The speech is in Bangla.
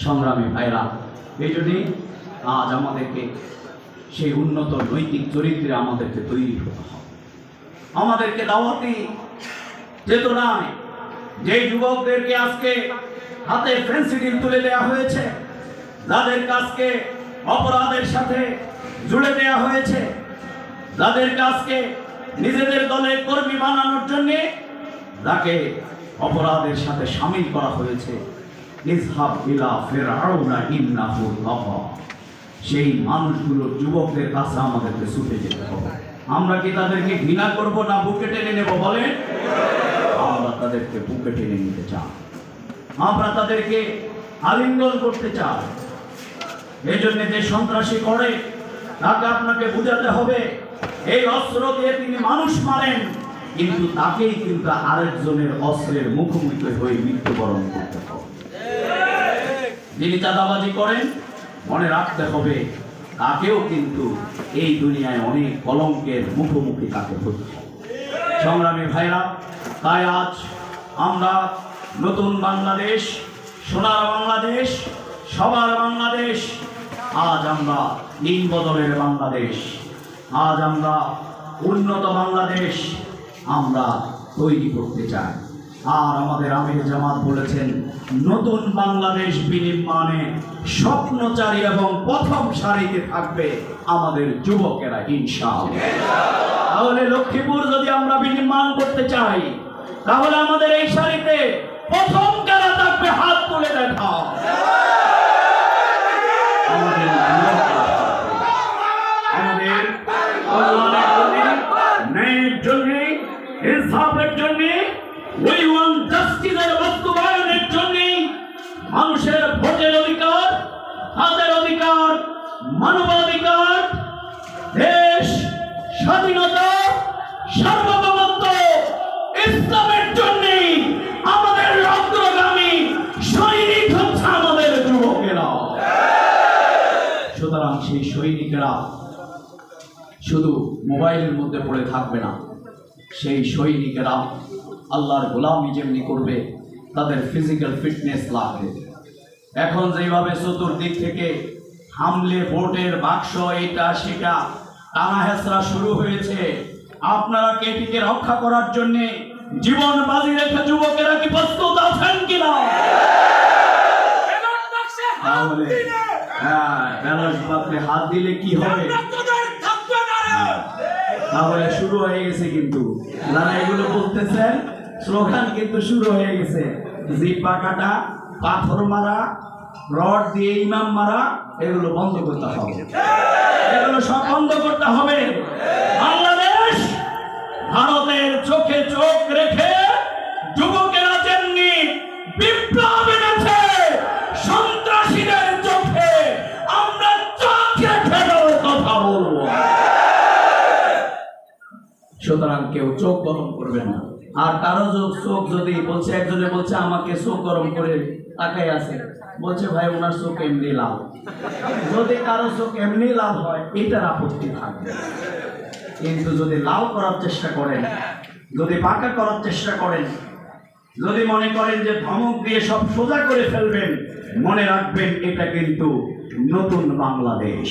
সংগ্রামী ভাইরা, এই জন্যই আজ আমাদেরকে সেই উন্নত নৈতিক চরিত্রে আমাদেরকে তৈরি হতে হবে। আমাদেরকে দাওয়াতি চেতনায় যে যুবকদেরকে আজকে হাতে ফেন্সিডিল তুলে দেওয়া হয়েছে, যাদের কাজকে অপরাধের সাথে জুড়ে দেওয়া হয়েছে, যাদের কাজকে নিজেদের দলের কর্মী বানানোর জন্যে তাকে অপরাধের সাথে সামিল করা হয়েছে, ইযহাব ইলা ফিরআউনা ইন্নাহু তাগা, সেই মানুষগুলো যুবকদের কাছে আমাদেরকে ছুটে যেতে হবে। আমরা কি তাদেরকে ঘৃণা করব না বুকে টেনে নেব? বলেন, আমরা তাদেরকে বুকে টেনে নিতে চাই, আমরা তাদেরকে আলিঙ্গন করতে চাই। এই জন্য যে সন্ত্রাসী করে তাকে আপনাকে বুঝাতে হবে এই অস্ত্র দিয়ে তিনি মানুষ মারেন, কিন্তু তাকেই কিন্তু আরেকজনের অস্ত্রের মুখোমুখি হয়ে মৃত্যুবরণ করতে হবে। যিনি চাঁদাবাজি করেন মনে রাখতে হবে তাকেও কিন্তু এই দুনিয়ায় অনেক কলঙ্কের মুখোমুখি তাকে হতে হবে। সংগ্রামী ভাইরা, তাই আজ আমরা নতুন বাংলাদেশ, সোনার বাংলাদেশ, সবার বাংলাদেশ, আজ আমরা দিন বদলের বাংলাদেশ, আজ আমরা উন্নত বাংলাদেশ আমরা তৈরি করতে চাই। আর আমাদের আমির জামাত বলেছেন, নতুন বাংলাদেশ বিনির্মাণে স্বপ্নচারী এবং প্রথম সারিতে থাকবে আমাদের যুবকেরা ইনশাআল্লাহ। তাহলে লক্ষ্মীপুর যদি আমরা বিনির্মাণ করতে চাই, তাহলে আমাদের এই সারিতে প্রথম কারা থাকবে? হাত তুলে দেখাও। আমাদের কল্যাণের জন্য, ন্যায়ের জন্য, ইনসাফের জন্য, জাস্টিসের বাস্তবায়নের জন্য, মানুষের ভোটের অধিকার, হাতের অধিকার, মানবাধিকার, দেশ স্বাধীনতা, সার্বভৌমত্ব, ইসলামের জন্য আমাদের অগ্রগামী সৈনিক হচ্ছে আমাদের যুবকেরা। সুতরাং সেই সৈনিকেরা শুধু মোবাইলের মধ্যে পড়ে থাকবে না, সেই সৈনিকেরা আল্লাহর গোলামি যেমনি করবে তাদের ফিজিক্যাল ফিটনেস লাগবে। এখন যেভাবে চতুর্দিক থেকে হামলে ভোটের বাক্স এটা সেটা টানা হেঁচড়া শুরু হয়েছে, আপনারা এটিকে রক্ষা করার জন্য জীবন বাজি রেখে যুবকেরা কি প্রস্তুত আছেন কিনা? তাহলে ব্যালট বাক্সে হাত দিলে কি হবে? তাহলে শুরু হয়ে গেছে কিন্তু যারা এগুলো বলতেছেন, স্লোগান কিন্তু শুরু হয়ে গেছে। জিব্বা কাটা, পাথর মারা, রড দিয়ে ইমাম মারা, এগুলো বন্ধ করতে হবে, এগুলো সব বন্ধ করতে হবে। বাংলাদেশ ভারতের চোখে চোখ রেখে যুবকেরা যেমনি বিপ্লব এনেছে, সন্ত্রাসীদের চোখে আমরা চোখ রেখে কথা বলবো। সুতরাং কেউ চোখ গরম করবে না। আর কারো চোখ যদি বলছে, একজনে বলছে আমাকে চোখ গরম করে তাকাই আছে, বলছে ভাই ওনার চোখ এমনি লাল। যদি কারো চোখ এমনি লাল হয় এটার আপত্তি থাকবে, কিন্তু যদি লাল করার চেষ্টা করেন, যদি পাকা করার চেষ্টা করেন, যদি মনে করেন যে ধমক দিয়ে সব সোজা করে ফেলবেন, মনে রাখবেন এটা কিন্তু নতুন বাংলাদেশ।